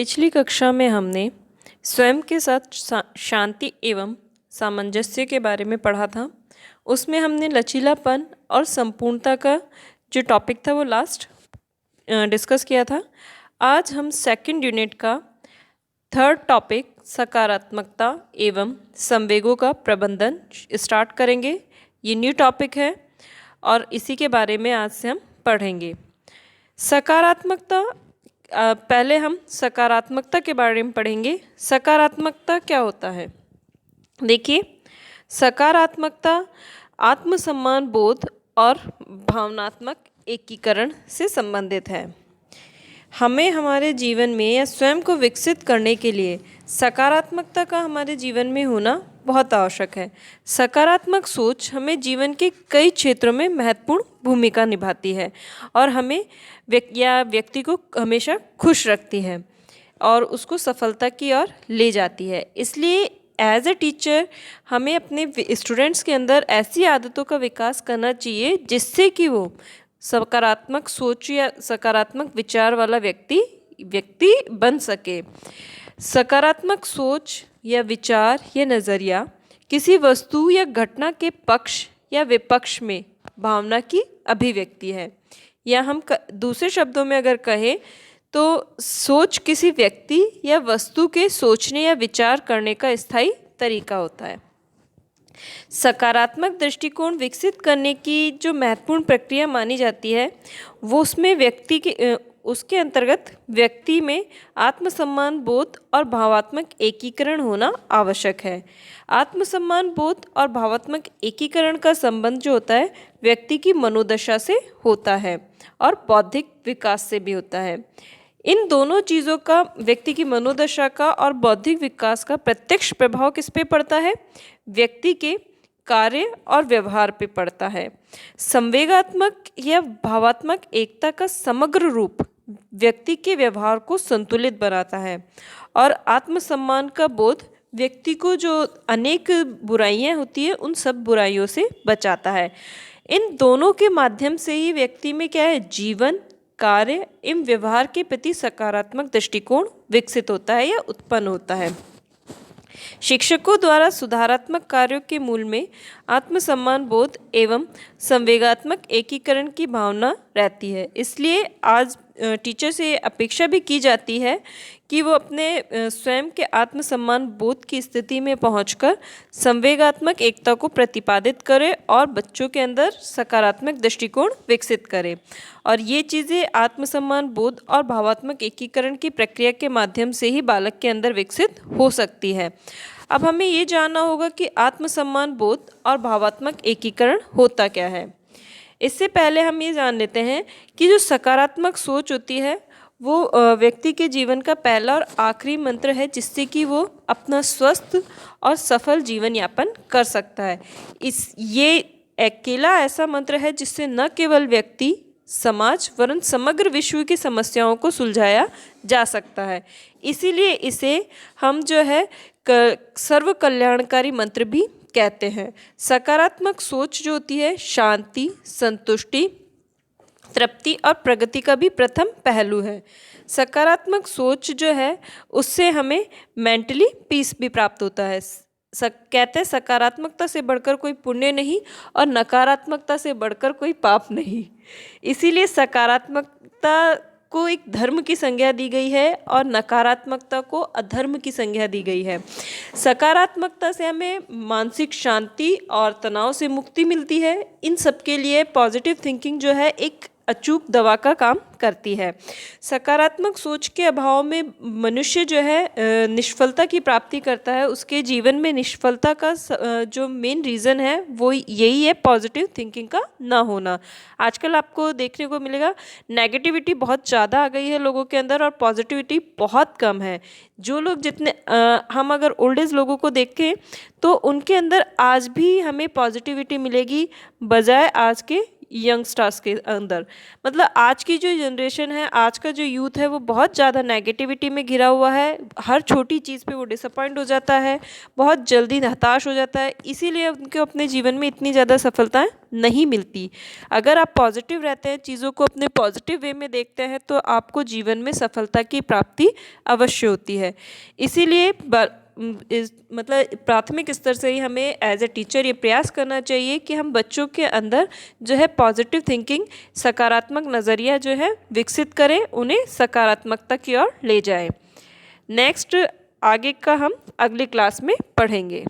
पिछली कक्षा में हमने स्वयं के साथ शांति एवं सामंजस्य के बारे में पढ़ा था। उसमें हमने लचीलापन और संपूर्णता का जो टॉपिक था वो लास्ट डिस्कस किया था। आज हम सेकंड यूनिट का थर्ड टॉपिक सकारात्मकता एवं संवेगों का प्रबंधन स्टार्ट करेंगे। ये न्यू टॉपिक है और इसी के बारे में आज से हम पढ़ेंगे। सकारात्मकता पहले हम सकारात्मकता के बारे में पढ़ेंगे। सकारात्मकता क्या होता है? देखिए, सकारात्मकता आत्मसम्मान बोध और भावनात्मक एकीकरण से संबंधित है। हमें हमारे जीवन में या स्वयं को विकसित करने के लिए सकारात्मकता का हमारे जीवन में होना बहुत आवश्यक है। सकारात्मक सोच हमें जीवन के कई क्षेत्रों में महत्वपूर्ण भूमिका निभाती है और हमें व्यक्ति को हमेशा खुश रखती है और उसको सफलता की ओर ले जाती है। इसलिए एज ए टीचर हमें अपने स्टूडेंट्स के अंदर ऐसी आदतों का विकास करना चाहिए जिससे कि वो सकारात्मक सोच या सकारात्मक विचार वाला व्यक्ति बन सके। सकारात्मक सोच या विचार या नज़रिया किसी वस्तु या घटना के पक्ष या विपक्ष में भावना की अभिव्यक्ति है, या हम दूसरे शब्दों में अगर कहें तो सोच किसी व्यक्ति या वस्तु के सोचने या विचार करने का स्थायी तरीका होता है। सकारात्मक दृष्टिकोण विकसित करने की जो महत्वपूर्ण प्रक्रिया मानी जाती है वो उसके अंतर्गत व्यक्ति में आत्मसम्मान बोध और भावात्मक एकीकरण होना आवश्यक है। आत्मसम्मान बोध और भावात्मक एकीकरण का संबंध जो होता है व्यक्ति की मनोदशा से होता है और बौद्धिक विकास से भी होता है। इन दोनों चीज़ों का व्यक्ति की मनोदशा का और बौद्धिक विकास का प्रत्यक्ष प्रभाव किस पे पड़ता है? व्यक्ति के कार्य और व्यवहार पे पड़ता है। संवेगात्मक या भावात्मक एकता का समग्र रूप व्यक्ति के व्यवहार को संतुलित बनाता है और आत्मसम्मान का बोध व्यक्ति को जो अनेक बुराइयां होती है उन सब बुराइयों से बचाता है। इन दोनों के माध्यम से ही व्यक्ति में क्या है? जीवन, कार्य एवं व्यवहार के प्रति सकारात्मक दृष्टिकोण विकसित होता है या उत्पन्न होता है। शिक्षकों द्वारा सुधारात्मक कार्यों के मूल में आत्मसम्मान बोध एवं संवेगात्मक एकीकरण की भावना रहती है। इसलिए आज टीचर से अपेक्षा भी की जाती है कि वो अपने स्वयं के आत्मसम्मान बोध की स्थिति में पहुंचकर संवेगात्मक एकता को प्रतिपादित करे और बच्चों के अंदर सकारात्मक दृष्टिकोण विकसित करे। और ये चीज़ें आत्मसम्मान बोध और भावात्मक एकीकरण की प्रक्रिया के माध्यम से ही बालक के अंदर विकसित हो सकती है। अब हमें ये जानना होगा कि आत्मसम्मान बोध और भावात्मक एकीकरण होता क्या है। इससे पहले हम ये जान लेते हैं कि जो सकारात्मक सोच होती है वो व्यक्ति के जीवन का पहला और आखिरी मंत्र है जिससे कि वो अपना स्वस्थ और सफल जीवन यापन कर सकता है। ये अकेला ऐसा मंत्र है जिससे न केवल व्यक्ति, समाज वरन समग्र विश्व की समस्याओं को सुलझाया जा सकता है। इसीलिए इसे हम जो है सर्व कल्याणकारी मंत्र भी कहते हैं। सकारात्मक सोच जो होती है शांति, संतुष्टि, तृप्ति और प्रगति का भी प्रथम पहलू है। सकारात्मक सोच जो है उससे हमें मेंटली पीस भी प्राप्त होता है। कहते हैं सकारात्मकता से बढ़कर कोई पुण्य नहीं और नकारात्मकता से बढ़कर कोई पाप नहीं। इसीलिए सकारात्मकता को एक धर्म की संज्ञा दी गई है और नकारात्मकता को अधर्म की संज्ञा दी गई है। सकारात्मकता से हमें मानसिक शांति और तनाव से मुक्ति मिलती है। इन सब के लिए पॉजिटिव थिंकिंग जो है एक अचूक दवा का काम करती है। सकारात्मक सोच के अभाव में मनुष्य जो है निष्फलता की प्राप्ति करता है। उसके जीवन में निष्फलता का जो मेन रीज़न है वो यही है पॉजिटिव थिंकिंग का ना होना। आजकल आपको देखने को मिलेगा नेगेटिविटी बहुत ज़्यादा आ गई है लोगों के अंदर और पॉजिटिविटी बहुत कम है। जो लोग हम अगर ओल्ड एज लोगों को देखें तो उनके अंदर आज भी हमें पॉजिटिविटी मिलेगी बजाय आज के यंगस्टर्स के अंदर। मतलब आज की जो जनरेशन है, आज का जो यूथ है, वो बहुत ज़्यादा नेगेटिविटी में घिरा हुआ है। हर छोटी चीज़ पे वो डिसअपॉइंट हो जाता है, बहुत जल्दी हताश हो जाता है, इसीलिए उनको अपने जीवन में इतनी ज़्यादा सफलताएं नहीं मिलती। अगर आप पॉजिटिव रहते हैं, चीज़ों को अपने पॉजिटिव वे में देखते हैं, तो आपको जीवन में सफलता की प्राप्ति अवश्य होती है। इसीलिए मतलब प्राथमिक स्तर से ही हमें एज ए टीचर ये प्रयास करना चाहिए कि हम बच्चों के अंदर जो है पॉजिटिव थिंकिंग, सकारात्मक नज़रिया जो है विकसित करें, उन्हें सकारात्मकता की ओर ले जाएं। नेक्स्ट आगे का हम अगली क्लास में पढ़ेंगे।